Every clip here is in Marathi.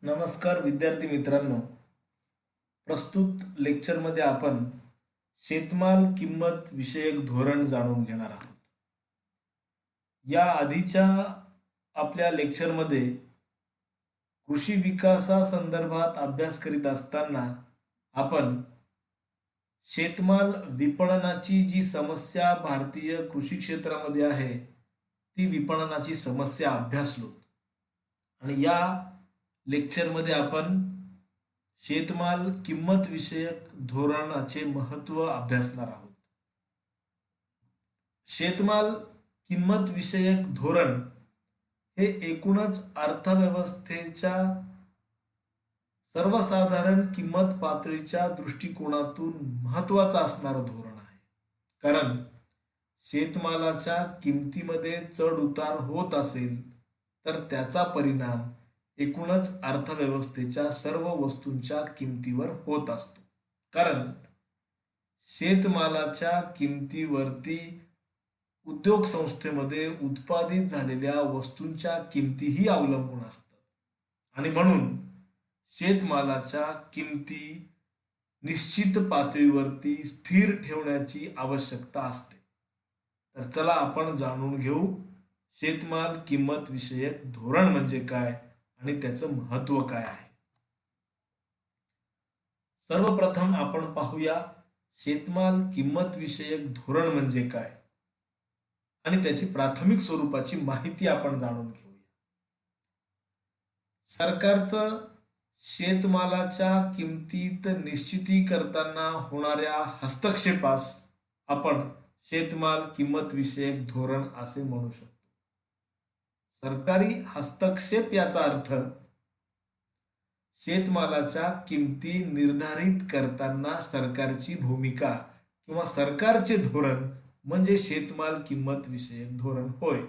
नमस्कार विद्यार्थी मित्रांनो. प्रस्तुत लेक्चरमध्ये आपण शेतमाल किंमत विषयक धोरण जाणून घेणार आहोत. या आधीच्या आपल्या लेक्चरमध्ये कृषी विकासासंदर्भात अभ्यास करीत असताना आपण शेतमाल विपणनाची जी समस्या भारतीय कृषी क्षेत्रामध्ये आहे ती विपणनाची समस्या अभ्यासलो. आणि या लेक्चरमध्ये आपण शेतमाल किंमत विषयक धोरणाचे महत्त्व अभ्यासणार आहोत. शेतमाल किंमत विषयक धोरण हे एकूणच अर्थव्यवस्थेच्या सर्वसाधारण किंमत पातळीच्या दृष्टिकोनातून महत्त्वाचं असणारं धोरण आहे. कारण शेतमालाच्या किमतीमध्ये चढ उतार होत असेल तर त्याचा परिणाम एकूणच अर्थव्यवस्थेच्या सर्व वस्तूंच्या किमतीवर होत असतो. कारण शेतमालाच्या किमतीवरती उद्योग संस्थेमध्ये उत्पादित झालेल्या वस्तूंच्या किमतीही अवलंबून असतात. आणि म्हणून शेतमालाच्या किमती निश्चित पातळीवरती स्थिर ठेवण्याची आवश्यकता असते. तर चला आपण जाणून घेऊ शेतमाल किंमत विषयक धोरण म्हणजे काय आणि त्याचं महत्त्व काय आहे. सर्वप्रथम आपण पाहूया शेतमाल किंमत विषयक धोरण म्हणजे काय आणि त्याची प्राथमिक स्वरूपाची माहिती आपण जाणून घेऊया. सरकारचं शेतमालाच्या किमतीत निश्चिती करताना होणाऱ्या हस्तक्षेपास आपण शेतमाल किंमत विषयक धोरण असे म्हणू शकतो. सरकारी हस्तक्षेप याचा अर्थ शेतमालाच्या किमती निर्धारित करताना सरकारची भूमिका किंवा सरकारचे धोरण म्हणजे शेतमाल किंमत विषयक धोरण होय.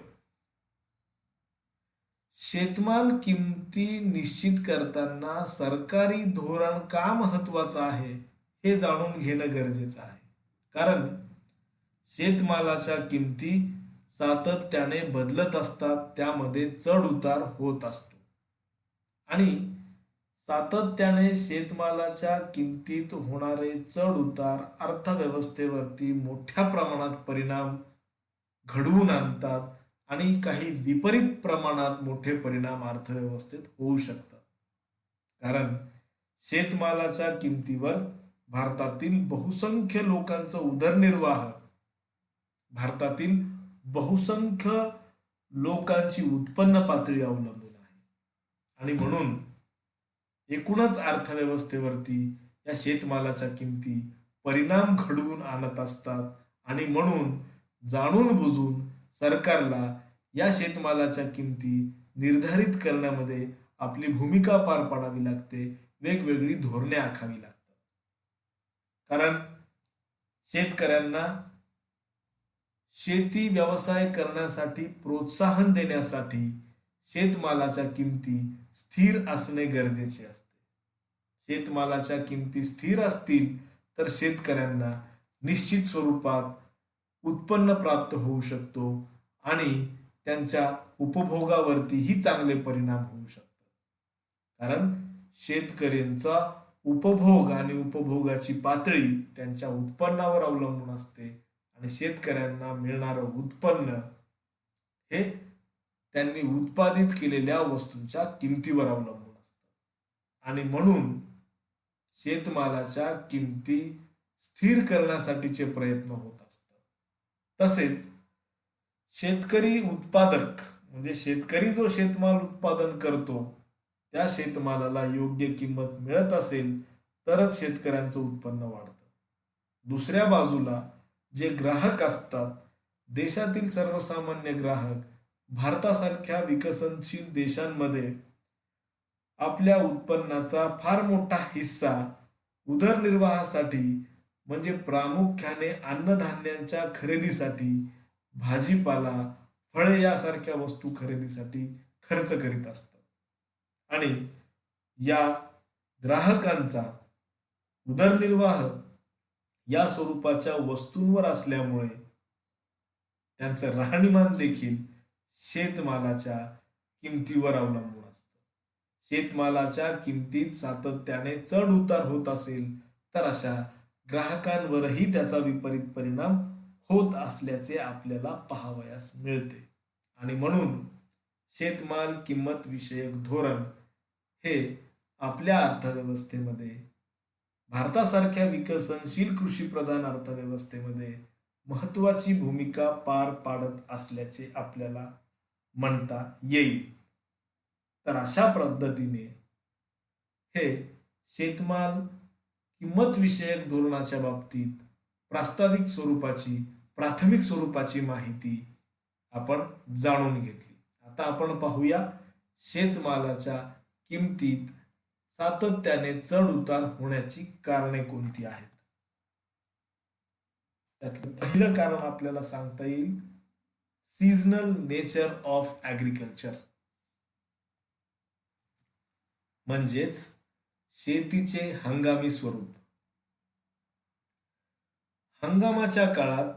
शेतमाल किमती निश्चित करताना सरकारी धोरण का महत्वाचं आहे हे जाणून घेणं गरजेचं आहे. कारण शेतमालाच्या किमती सातत्याने बदलत असतात, त्यामध्ये चढ उतार होत असतो आणि सातत्याने शेतमालाच्या किमतीत होणारे चढ उतार अर्थव्यवस्थेवरती मोठ्या प्रमाणात परिणाम घडवून आणतात आणि काही विपरीत प्रमाणात मोठे परिणाम अर्थव्यवस्थेत होऊ शकतात. कारण शेतमालाच्या किमतीवर भारतातील बहुसंख्य लोकांचा उदरनिर्वाह, भारतातील बहुसंख्य लोकांची उत्पन्न पातळी अवलंबून आहे. आणि म्हणून एकूणच अर्थव्यवस्थेवरती या शेतमालाच्या किमती परिणाम घडवून आणत असतात. आणि म्हणून जाणून बुजून सरकारला या शेतमालाच्या किमती निर्धारित करण्यामध्ये आपली भूमिका पार पाडावी लागते, वेगवेगळी धोरणे आखावी लागतात. कारण शेतकऱ्यांना शेती व्यवसाय करण्यासाठी प्रोत्साहन देण्यासाठी शेतमालाच्या किमती स्थिर असणे गरजेचे असते. शेतमालाच्या किमती स्थिर असतील तर शेतकऱ्यांना निश्चित स्वरूपात उत्पन्न प्राप्त होऊ शकतो आणि त्यांच्या उपभोगावरतीही चांगले परिणाम होऊ शकतात. कारण शेतकऱ्यांचा उपभोग आणि उपभोगाची पातळी त्यांच्या उत्पन्नावर अवलंबून असते आणि शेतकऱ्यांना मिळणारं उत्पन्न हे त्यांनी उत्पादित केलेल्या वस्तूंच्या किमतीवर अवलंबून असतं. आणि म्हणून शेतमालाच्या किमती स्थिर करण्यासाठीचे प्रयत्न होत असतात. तसेच शेतकरी उत्पादक म्हणजे शेतकरी जो शेतमाल उत्पादन करतो त्या शेतमालाला योग्य किंमत मिळत असेल तरच शेतकऱ्यांचं उत्पन्न वाढतं. दुसऱ्या बाजूला जे ग्राहक असतात, देशातील सर्वसामान्य ग्राहक भारतासारख्या विकसनशील देशांमध्ये आपल्या उत्पन्नाचा फार मोठा हिस्सा उदरनिर्वाहासाठी म्हणजे प्रामुख्याने अन्नधान्यांच्या खरेदीसाठी, भाजीपाला, फळे यासारख्या वस्तू खरेदीसाठी खर्च करीत असतात. आणि या ग्राहकांचा उदरनिर्वाह या स्वरूपाच्या वस्तूंवर असल्यामुळे त्यांचं राहणीमान देखील शेतमालाच्या किमतीवर अवलंबून असतं. शेतमालाच्या किमतीत सातत्याने चढ उतार होत असेल तर अशा ग्राहकांवरही त्याचा विपरीत परिणाम होत असल्याचे आपल्याला पाहावयास मिळते. आणि म्हणून शेतमाल किंमत विषयक धोरण हे आपल्या अर्थव्यवस्थेमध्ये, भारतासारख्या विकसनशील कृषीप्रधान अर्थव्यवस्थेमध्ये महत्वाची भूमिका पार पाडत असल्याचे आपल्याला म्हणता येईल. तर अशा पद्धतीने हे शेतमाल किंमत विषयक धोरणाच्या बाबतीत प्राथमिक स्वरूपाची माहिती आपण जाणून घेतली. आता आपण पाहूया शेतमालाच्या किमतीत सातत्याने चढ उतार होण्याची कारणे कोणती आहेत. त्यातलं पहिलं कारण आपल्याला सांगता येईल सीझनल नेचर ऑफ ॲग्रिकल्चर, म्हणजेच शेतीचे हंगामी स्वरूप. हंगामाच्या काळात,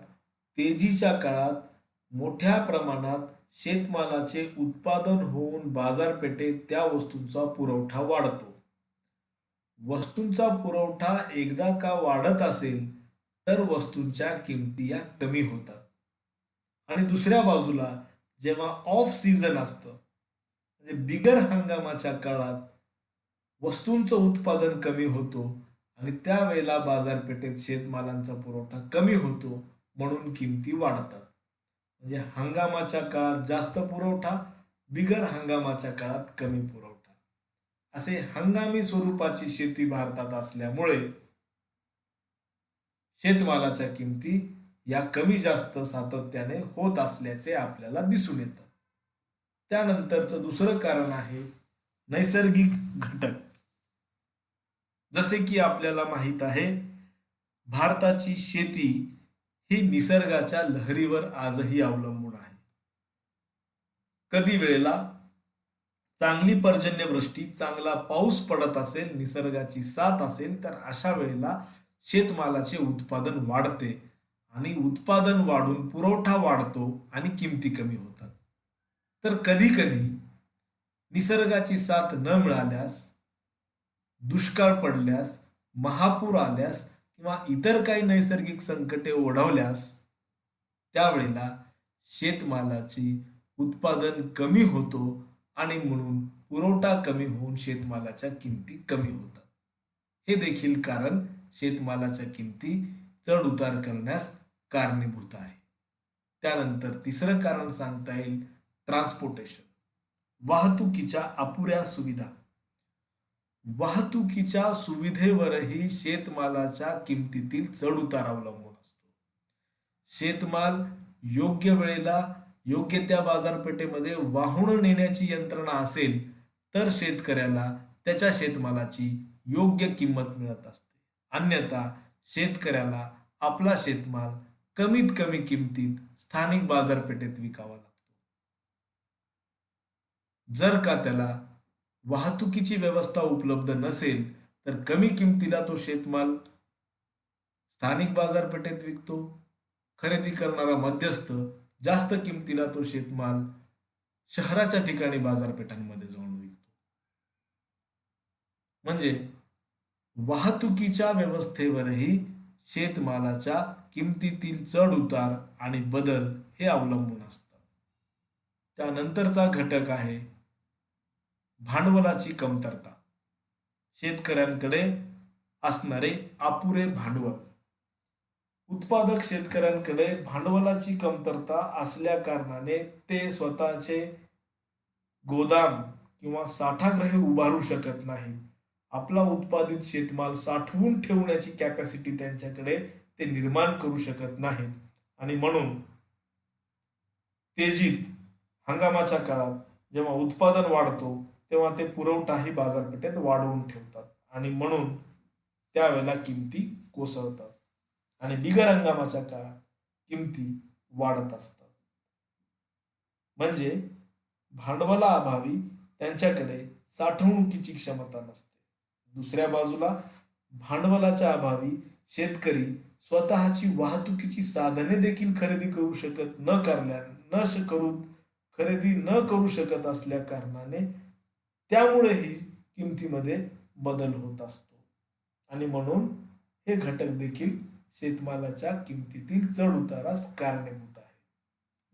तेजीच्या काळात मोठ्या प्रमाणात शेतमालाचे उत्पादन होऊन बाजारपेठेत त्या वस्तूंचा पुरवठा वाढतो. वस्तूंचा पुरवठा एकदा का वाढत असेल तर वस्तूंच्या किमती या कमी होतात. आणि दुसऱ्या बाजूला जेव्हा ऑफ सीझन असतं, म्हणजे बिगर हंगामाच्या काळात वस्तूंचं उत्पादन कमी होतो आणि त्यावेळेला बाजारपेठेत शेतमालांचा पुरवठा कमी होतो, म्हणून किमती वाढतात. म्हणजे हंगामाच्या काळात जास्त पुरवठा, बिगर हंगामाच्या काळात कमी पुरवठा, असे हंगामी स्वरूपाची शेती भारतात असल्यामुळे शेतमालाच्या किमती या कमी जास्त सातत्याने होत असल्याचे आपल्याला दिसून येतं. त्यानंतरचं दुसरं कारण आहे नैसर्गिक घटक. जसे की आपल्याला माहित आहे, भारताची शेती ही निसर्गाच्या लहरीवर आजही अवलंबून आहे. कधी वेळेला चांगली पर्जन्यवृष्टी, चांगला पाऊस पडत असेल, निसर्गाची साथ असेल, तर अशा वेळेला शेतमालाचे उत्पादन वाढते आणि उत्पादन वाढून पुरवठा वाढतो आणि किमती कमी होतात. तर कधी कधी निसर्गाची साथ न मिळाल्यास, दुष्काळ पडल्यास, महापूर आल्यास किंवा इतर काही नैसर्गिक संकटे ओढवल्यास त्यावेळेला शेतमालाचे उत्पादन कमी होतो आणि म्हणून पुरवठा कमी होऊन शेतमालाच्या किमती कमी होतात. हे देखील कारण शेतमालाच्या किमती चढ उतार करण्यास कारणीभूत आहे. त्यानंतर तिसरं कारण सांगता येईल ट्रान्सपोर्टेशन, वाहतुकीच्या अपुऱ्या सुविधा. वाहतुकीच्या सुविधेवरही शेतमालाच्या किमतीतील चढ उतार अवलंबून असतो. शेतमाल योग्य वेळेला योग्य त्या बाजारपेठेमध्ये वाहून नेण्याची यंत्रणा असेल तर शेतकऱ्याला त्याच्या शेतमालाची योग्य किंमत मिळत असते. अन्यथा शेतकऱ्याला आपला शेतमाल कमीत कमी किमतीत स्थानिक बाजारपेठेत विकावा लागतो. जर का त्याला वाहतुकीची व्यवस्था उपलब्ध नसेल तर कमी किमतीला तो शेतमाल स्थानिक बाजारपेठेत विकतो. खरेदी करणारा मध्यस्थ जास्त किमतीला तो शेतमाल शहराच्या ठिकाणी बाजारपेठांमध्ये जाऊन विकतो. म्हणजे वाहतुकीच्या व्यवस्थेवरही शेतमालाच्या किमतीतील चढ उतार आणि बदल हे अवलंबून असतात. त्यानंतरचा घटक आहे भांडवलाची कमतरता. शेतकऱ्यांकडे असणारे अपुरे भांडवल. उत्पादक शेतकऱ्यांकडे भांडवलाची कमतरता असल्या कारणाने ते स्वतःचे गोदाम किंवा साठागृहे उभारू शकत नाही. आपला उत्पादित शेतमाल साठवून ठेवण्याची कॅपॅसिटी त्यांच्याकडे ते निर्माण करू शकत नाहीत आणि म्हणून तेजीत हंगामाच्या काळात जेव्हा उत्पादन वाढतो तेव्हा ते पुरवठाही बाजारपेठेत वाढवून ठेवतात आणि म्हणून त्यावेळेला किमती कोसळतात आणि बिगर हंगामाच्या काळात किमती वाढत असतात. म्हणजे भांडवलाअभावी त्यांच्याकडे साठवणुकीची क्षमता नसते. दुसऱ्या बाजूला भांडवलाच्या अभावी शेतकरी स्वतःची वाहतुकीची साधने देखील खरेदी न करू शकत असल्या कारणाने त्यामुळेही किमतीमध्ये बदल होत असतो आणि म्हणून हे घटक देखील शेतमालाच्या किमतीतील चढ उतारास कारणीभूत आहे.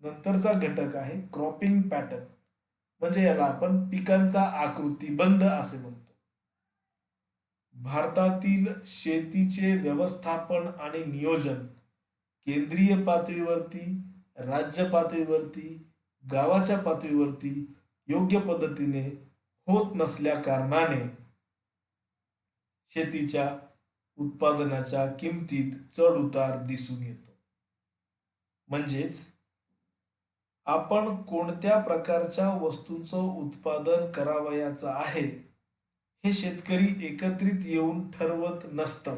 नंतरचा घटक आहे क्रॉपिंग पॅटर्न, म्हणजे याला आपण पिकांचा आकृतीबंध असे म्हणतो. भारतातील शेतीचे व्यवस्थापन आणि नियोजन केंद्रीय पातळीवरती, राज्य पातळीवरती, गावाच्या पातळीवरती योग्य पद्धतीने होत नसल्या कारणाने शेतीच्या उत्पादनाच्या किमतीत चढ उतार दिसून येतो. म्हणजेच आपण कोणत्या प्रकारच्या वस्तूंचं उत्पादन करावयाचं आहे हे शेतकरी एकत्रित येऊन ठरवत नसतात.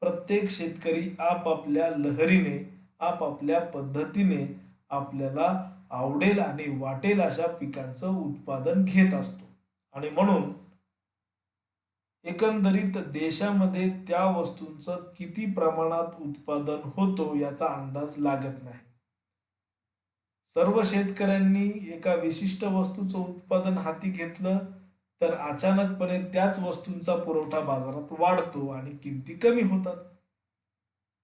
प्रत्येक शेतकरी आपापल्या लहरीने, आपापल्या पद्धतीने आपल्याला आवडेल आणि वाटेल अशा पिकांचं उत्पादन घेत असतो आणि म्हणून एकंदरीत देशामध्ये त्या वस्तूंचं किती प्रमाणात उत्पादन होतो याचा अंदाज लागत नाही. सर्व शेतकऱ्यांनी एका विशिष्ट वस्तूचं उत्पादन हाती घेतलं तर अचानकपणे त्याच वस्तूंचा पुरवठा बाजारात वाढतो आणि किमती कमी होतात.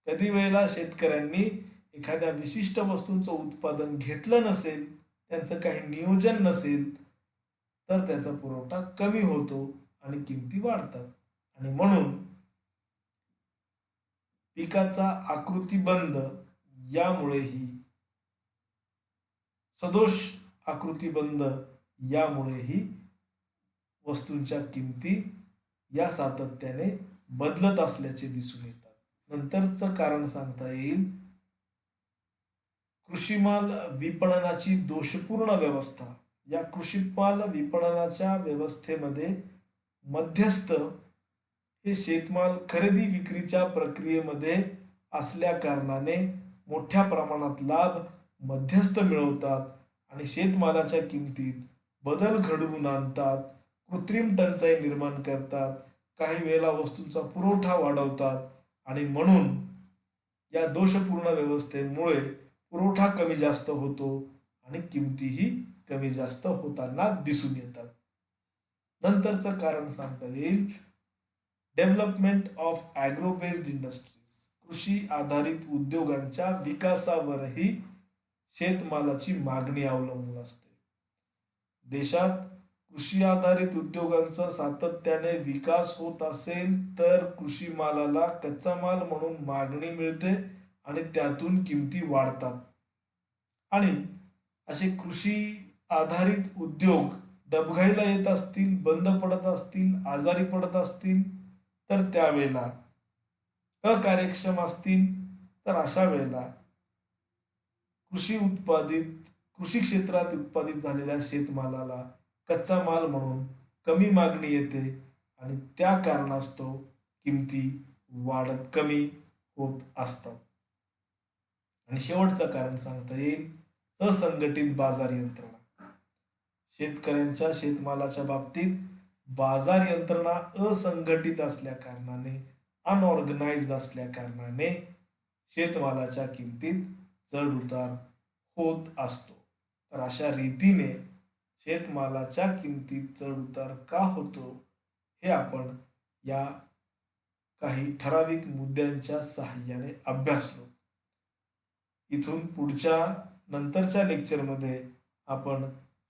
कधी वेळेला शेतकऱ्यांनी एखाद्या विशिष्ट वस्तूंचं उत्पादन घेतलं नसेल, त्यांचं काही नियोजन नसेल, तर त्याचा पुरवठा कमी होतो आणि किमती वाढतात आणि म्हणून पिकाचा आकृतीबंध यामुळेही सदोष आकृतीबंध यामुळेही वस्तूंच्या किमती या सातत्याने बदलत असल्याचे दिसून येतात. नंतरचं कारण सांगता येईल कृषीमाल विपणनाची दोषपूर्ण व्यवस्था. या कृषीमाल विपणनाच्या व्यवस्थेमध्ये मध्यस्थ हे शेतमाल खरेदी विक्रीच्या प्रक्रियेमध्ये असल्या कारणाने मोठ्या प्रमाणात लाभ मध्यस्थ मिळवतात आणि शेतमालाच्या किमतीत बदल घडवून आणतात, कृत्रिम टंचाई निर्माण करतात, काही वेळेला वस्तूंचा पुरवठा वाढवतात आणि म्हणून या दोषपूर्ण व्यवस्थेमुळे पुरवठा कमी जास्त होतो आणि किमतीही कमी जास्त होताना दिसून येतात. नंतरचं कारण सांगता येईल development of agro based industries. कृषी आधारित उद्योगांच्या विकासावरही शेतमालाची मागणी अवलंबून असते. देशात कृषी आधारित उद्योगांचा सातत्याने विकास होत असेल तर कृषी मालाला कच्चा माल म्हणून मागणी मिळते आणि त्यातून किमती वाढतात आणि असे कृषी आधारित उद्योग डबघाईला येत असतील, बंद पडत असतील, आजारी पडत असतील तर त्यावेळेला अकार्यक्षम असतील तर अशा वेळेला कृषी क्षेत्रात उत्पादित झालेल्या शेतमालाला कच्चा माल म्हणून कमी मागणी येते आणि त्या कारणास्तव किमती वाढत कमी होत असतात. आणि शेवटचं कारण सांगता येईल असंघटित बाजार यंत्रणा. शेतकऱ्यांच्या शेतमालाच्या बाबतीत बाजार यंत्रणा असंघटित असल्या कारणाने, अनऑर्गनाइज्ड असल्या कारणाने शेतमालाच्या किमतीत चढ उतार होत असतो. तर अशा रीतीने शेतमालाच्या किमतीत चढ उतार का होतो हे आपण या काही ठराविक मुद्द्यांच्या सहाय्याने अभ्यासलो. इथून पुढच्या नंतरच्या लेक्चरमध्ये आपण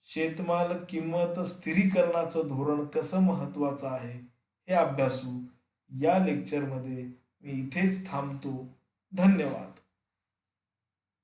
शेतमाल किंमत स्थिरीकरणाचं धोरण कसं महत्वाचं आहे हे अभ्यासू. या लेक्चरमध्ये मी इथेच थांबतो. धन्यवाद.